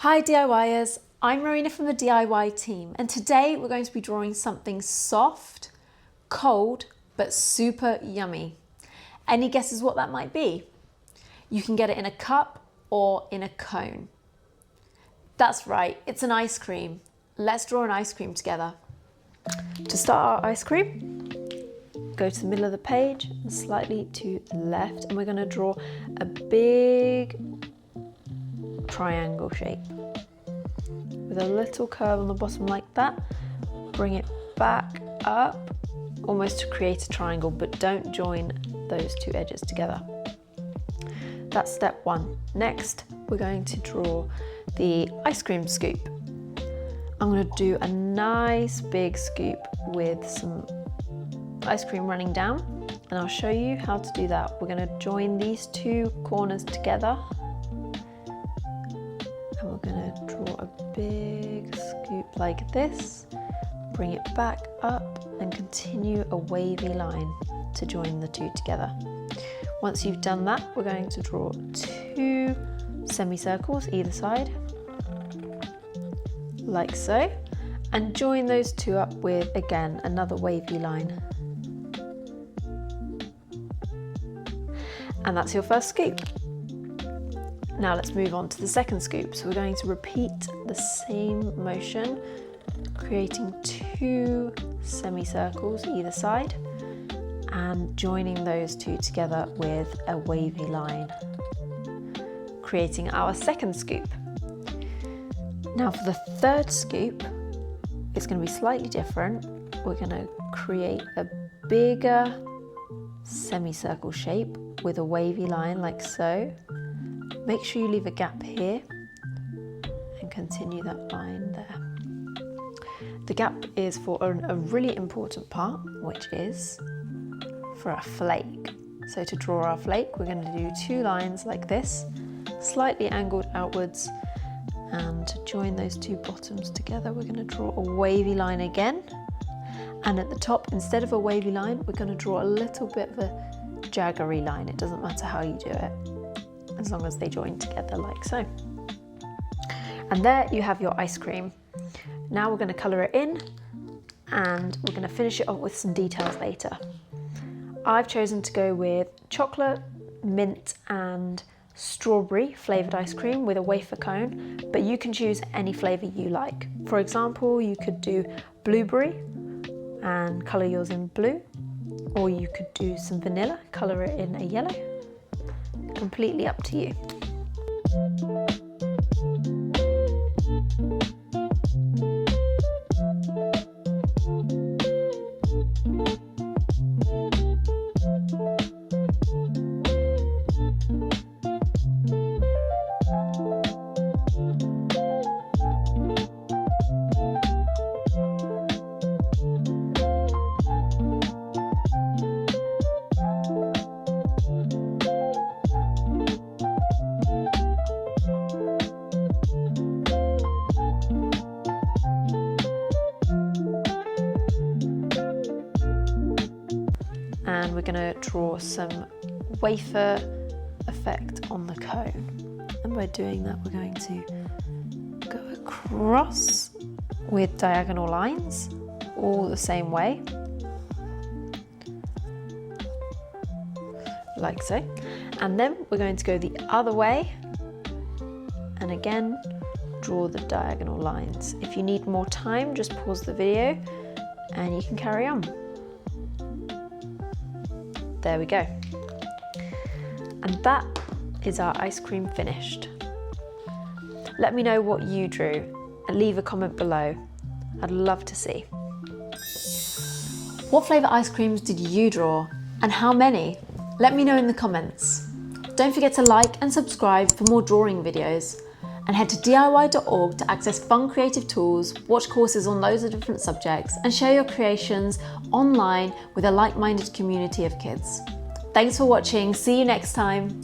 Hi DIYers, I'm Marina from the DIY team, and today we're going to be drawing something soft, cold, but super yummy. Any guesses what that might be? You can get it in a cup or in a cone. That's right, it's an ice cream. Let's draw an ice cream together. To start our ice cream, go to the middle of the page and slightly to the left, and we're going to draw a big triangle shape with a little curve on the bottom like that. Bring it back up almost to create a triangle, but don't join those two edges together. That's step one. Next, we're going to draw the ice cream scoop. I'm going to do a nice big scoop with some ice cream running down, and I'll show you how to do that. We're going to join these two corners together, and we're going to draw a big scoop like this, bring it back up and continue a wavy line to join the two together. Once you've done that, we're going to draw two semicircles either side, like so, and join those two up with, again, another wavy line. And that's your first scoop. Now let's move on to the second scoop. So we're going to repeat the same motion, creating two semicircles either side and joining those two together with a wavy line, creating our second scoop. Now for the third scoop, it's going to be slightly different. We're going to create a bigger semicircle shape with a wavy line like so. Make sure you leave a gap here and continue that line there. The gap is for a really important part, which is for our flake. So to draw our flake, we're going to do two lines like this, slightly angled outwards, and to join those two bottoms together, we're going to draw a wavy line again. And at the top, instead of a wavy line, we're going to draw a little bit of a jaggery line. It doesn't matter how you do it, as long as they join together like so. And there you have your ice cream. Now we're going to colour it in, and we're going to finish it off with some details later. I've chosen to go with chocolate, mint and strawberry flavoured ice cream with a wafer cone, but you can choose any flavour you like. For example, you could do blueberry and colour yours in blue, or you could do some vanilla, colour it in a yellow. Completely up to you. And we're going to draw some wafer effect on the cone. And by doing that, we're going to go across with diagonal lines, all the same way, like so. And then we're going to go the other way, and again, draw the diagonal lines. If you need more time, just pause the video and you can carry on. There we go. And that is our ice cream finished. Let me know what you drew and leave a comment below. I'd love to see. What flavour ice creams did you draw, and how many? Let me know in the comments. Don't forget to like and subscribe for more drawing videos, and head to DIY.org to access fun creative tools, watch courses on loads of different subjects, and share your creations online with a like-minded community of kids. Thanks for watching, see you next time.